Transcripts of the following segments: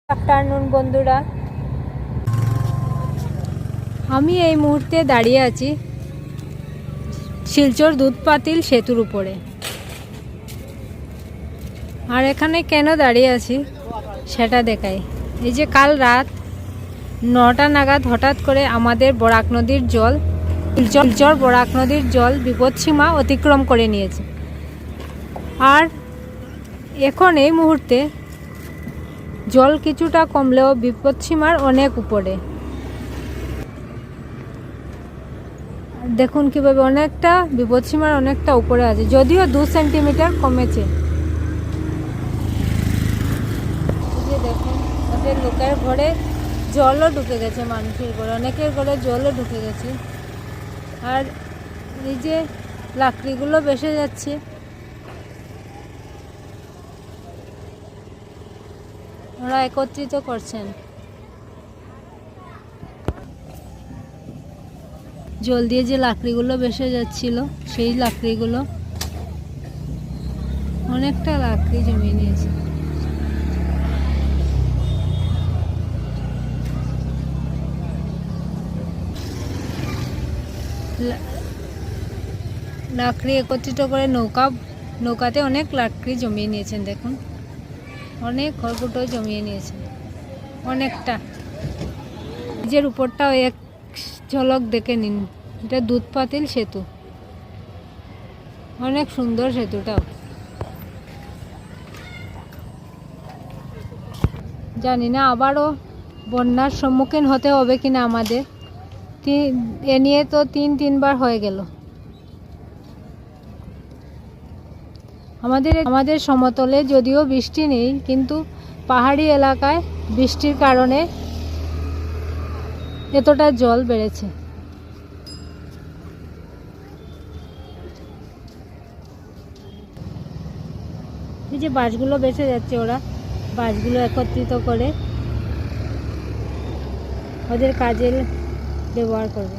Afternoon बंधुरा আমি এই মুহূর্তে দাঁড়িয়ে আছি শিলচর দুধপাতিল সেতুর উপরে। আর এখানে কেন দাঁড়িয়ে আছি সেটা দেখাই। এই যে কাল রাত 9টা নাগাদ হঠাৎ করে আমাদের বরাক নদীর জল শিলচর বরাক নদীর জল বিপদসীমা অতিক্রম করে নিয়েছে। আর এখন এই মুহূর্তে জল কিছুটা কমলেও বিপদসীমার অনেক উপরে। দেখুন কিভাবে অনেকটা বিপদসীমার অনেকটা উপরে আছে, যদিও 2 সেন্টিমিটার কমেছে। দেখুন ওদের লোকের ঘরে জলও ঢুকে গেছে, মানুষের ঘরে অনেকের ঘরে জলও ঢুকে গেছে। আর এই যে লাকড়িগুলো ভেসে যাচ্ছে, ওরা একত্রিত করছেন। জল দিয়ে যে লাকড়িগুলো ভেসে যাচ্ছিল সেই লাকড়িগুলো, অনেকটা লাকড়ি জমিয়ে নিয়েছে। লাকড়ি একত্রিত করে নৌকাতে অনেক লাকড়ি জমিয়ে নিয়েছেন। দেখুন অনেক খড়কুটো জমিয়ে নিয়েছেন অনেকটা। নিজের উপরটাও এক ঝলক দেখে নিন, এটা দুধপাতিল সেতু, অনেক সুন্দর সেতুটাও। জানি না আবারও বন্যার সম্মুখীন হতে হবে কিনা আমাদের। এ নিয়ে তো 3বার হয়ে গেল। আমাদের সমতলে যদিও বৃষ্টি নেই, কিন্তু পাহাড়ি এলাকায় বৃষ্টির কারণে এতটা জল বেড়েছে। এই যে বাসগুলো বেঁচে যাচ্ছে, ওরা বাসগুলো একত্রিত করে ওদের কাজে ব্যবহার করবে।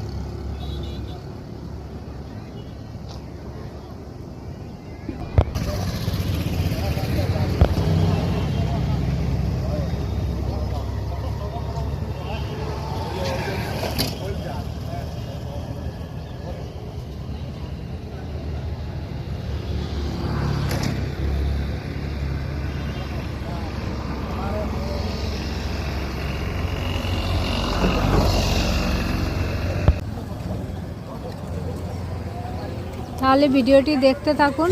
তাহলে ভিডিওটি দেখতে থাকুন।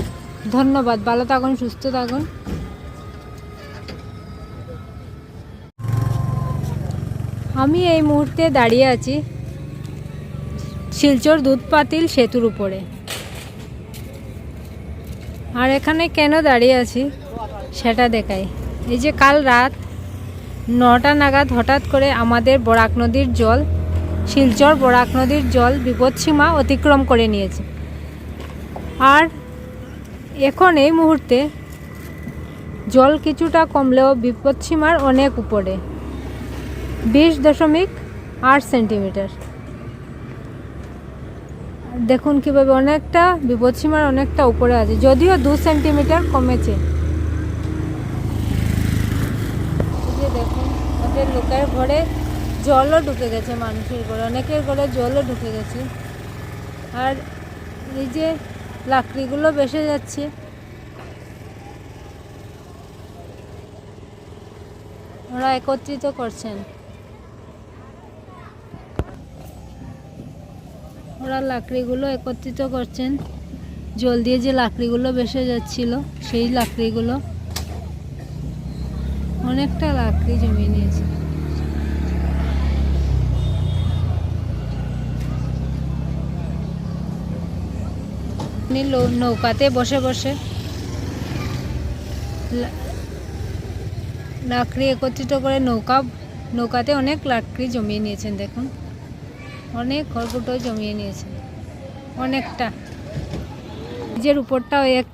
ধন্যবাদ, ভালো থাকুন, সুস্থ থাকুন। আমি এই মুহূর্তে দাঁড়িয়ে আছি শিলচর দুধপাতিল সেতুর উপরে। আর এখানে কেন দাঁড়িয়ে আছি সেটা দেখাই। এই যে কাল রাত 9টা নাগাদ হঠাৎ করে আমাদের বরাক নদীর জল শিলচর বরাক নদীর জল বিপদসীমা অতিক্রম করে নিয়েছে। আর এখন এই মুহূর্তে জল কিছুটা কমলেও বিপদসীমার অনেক উপরে, 20.8 সেন্টিমিটার। দেখুন কিভাবে অনেকটা বিপদসীমার অনেকটা উপরে আছে, যদিও 2 সেন্টিমিটার কমেছে। দেখুন ওদের লোকের ঘরে জলও ঢুকে গেছে, মানুষের ঘরে অনেকের ঘরে জলও ঢুকে গেছে। আর এই যে লাকড়িগুলো ভেসে যাচ্ছে, ওরা একত্রিত করছেন। ওরা লাকড়িগুলো একত্রিত করছেন, জল দিয়ে যে লাকড়িগুলো ভেসে যাচ্ছিল সেই লাকড়িগুলো, অনেকটা লাকড়ি জমিয়ে নিয়েছে। নৌকাতে বসে বসে লাকড়ি একত্রিত করে নৌকাতে অনেক লাকড়ি জমিয়ে নিয়েছেন। দেখুন অনেক খড়কুটো জমিয়ে নিয়েছেন অনেকটা। নিজের উপরটাও এক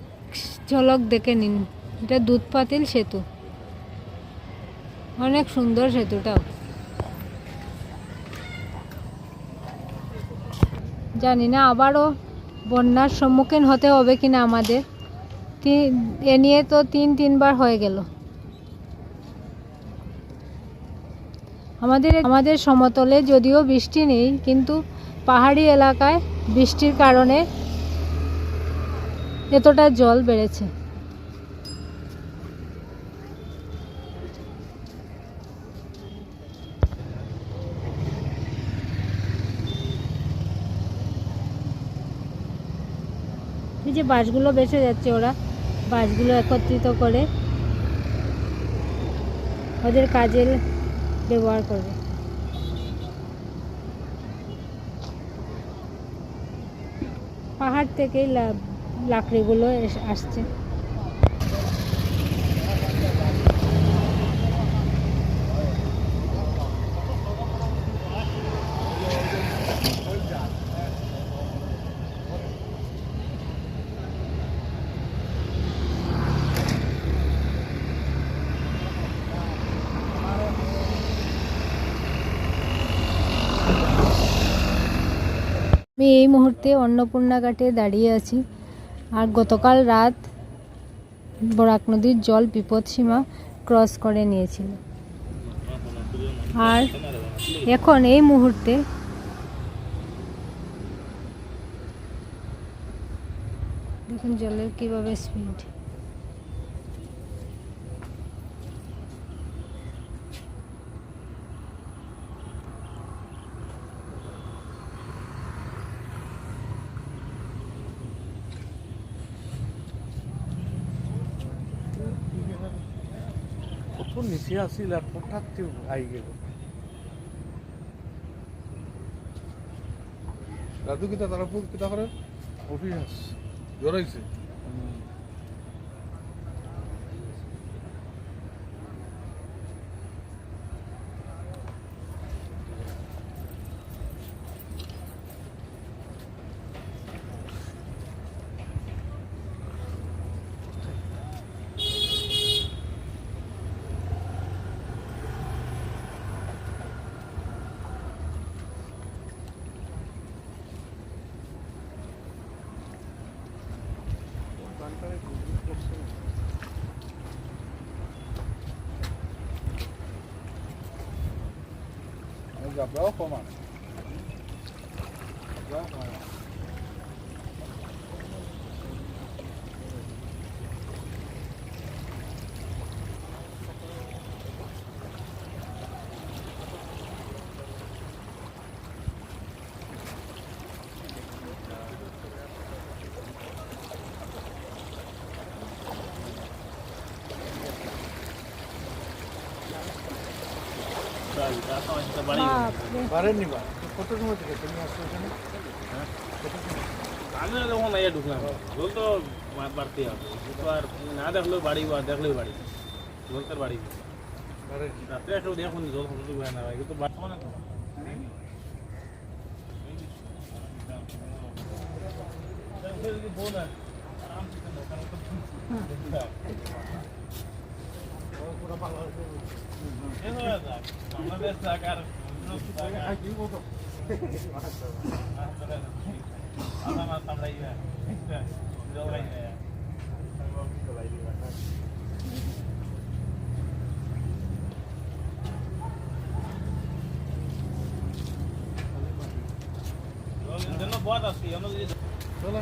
ঝলক দেখে নিন, এটা দুধপাতিল সেতু, অনেক সুন্দর সেতুটাও। জানি না আবারও বন্যার সম্মুখীন হতে হবে কিনা আমাদের। এ নিয়ে তো 3বার হয়ে গেল। আমাদের সমতলে যদিও বৃষ্টি নেই, কিন্তু পাহাড়ি এলাকায় বৃষ্টির কারণে এতটা জল বেড়েছে। এই যে বাসগুলো বেঁচে যাচ্ছে, ওরা বাসগুলো একত্রিত করে ওদের কাজে ব্যবহার করবে। পাহাড় থেকেই লাকড়িগুলো আসছে। আমি এই মুহূর্তে অন্নপূর্ণা ঘাটে দাঁড়িয়ে আছি। আর গতকাল রাত বরাক নদীর জল বিপদসীমা ক্রস করে নিয়েছিল। আর এখন এই মুহূর্তে দেখুন জলের কিভাবে স্পিড। নিচে আসিল আর হঠাৎ আই গেল। দাদু কিতা তারাপুর কিতা করে অফিস জড়াইছে। Gabriel Coman. কত সময় থেকে তুমি আসছো এখানে? আমি যখন আইয়া ঢুকলাম জল তো বাড়তে হবে, তো আর না দেখলেও বাড়ি বা দেখলেও বাড়ি জল তার বাড়ি রাত্রে একটু দেখুন জল কতটুকু হয় না, কিন্তু বর্তমানে তো बहुत आती है চলো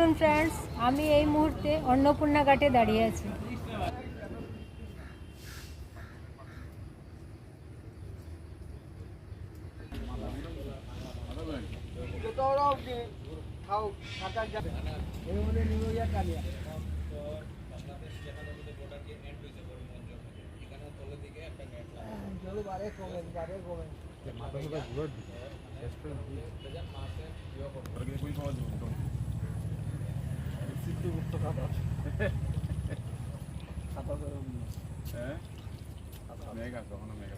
দেখুন ফ্রেন্ডস, আমি এই মুহূর্তে অন্নপূর্ণা ঘাটে দাঁড়িয়ে আছি। মেঘা তখন মেঘা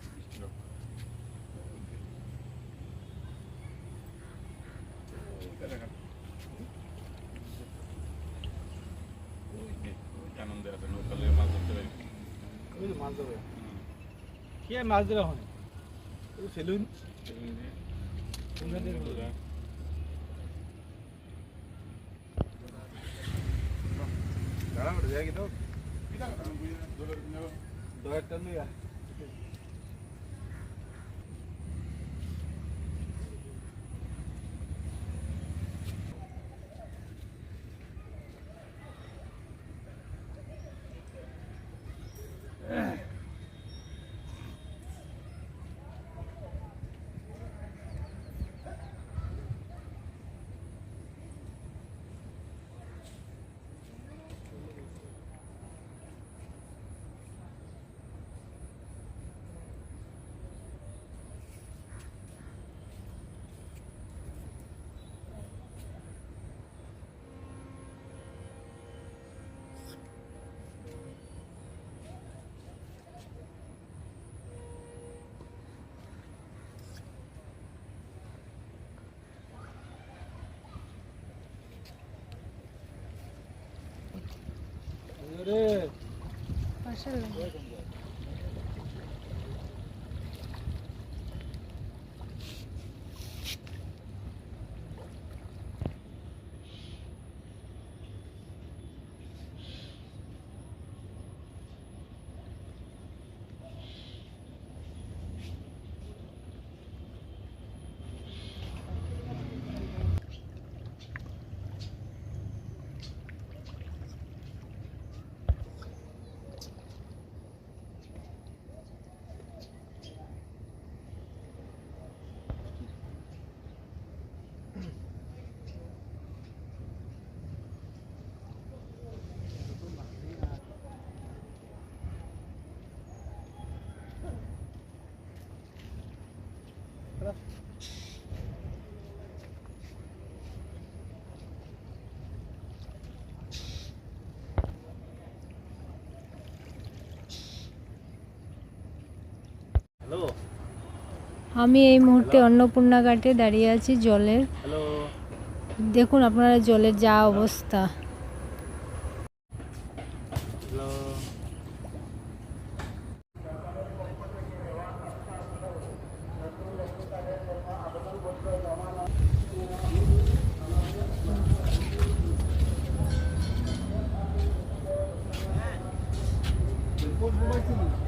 আনন্দের আছে নৌকালে মাছ ধরতে পারি মাছ ধরে কি মাছ ধরা হয় সেলুন দাঁড়া ওটা দেখি তো দয়াটা লইয়া হ্যালো আমি এই মুহূর্তে অন্নপূর্ণা ঘাটে দাঁড়িয়ে আছি জলের। হ্যালো দেখুন আপনারা জলের যা অবস্থা। হ্যালো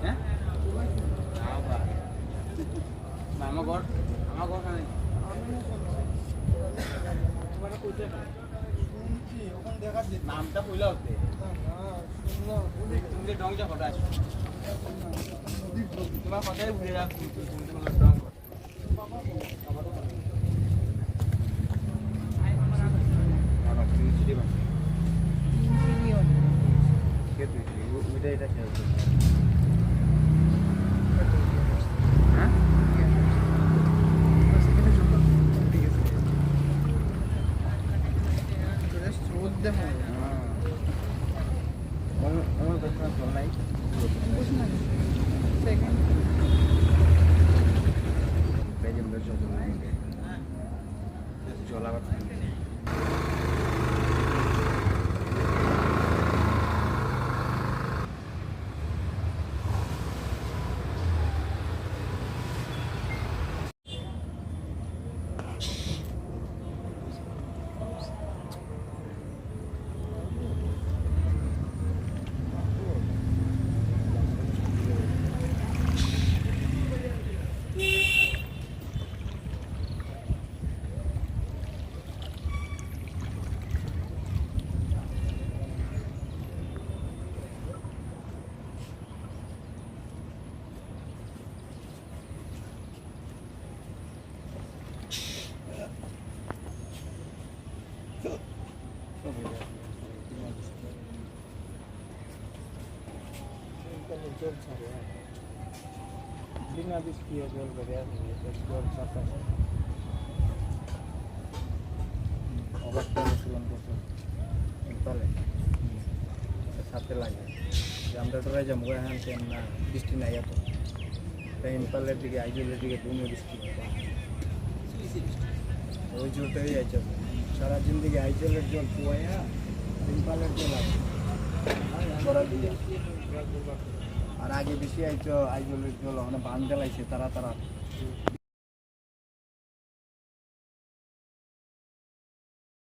হ্যাঁ আমার ঘর খানে নামটা কইলা হতে তুমি ডংটা কথা আছো তোমার কথাই ভুলে রাখ তুমি তোমার ডং এটা খেলছে হ্যাঁ বিনা বৃষ্টি জল বেড়ে আসে জল চাষা অবাকটা পূরণ করছো তাহলে সাথে লাগে যে আমরা ডরাই যাবো এখন না বৃষ্টি নাই এত তাই ইম্পালের দিকে আইজলের দিকে দুনিয়া বৃষ্টি ওই জলটাই আছে সারা জিন্দিগি আইজলের জল কুয়াইয়া ইম্পালের জল আছে আর আগে বেশি আইজলের জল ওখানে বান জ্বালাইছে তারা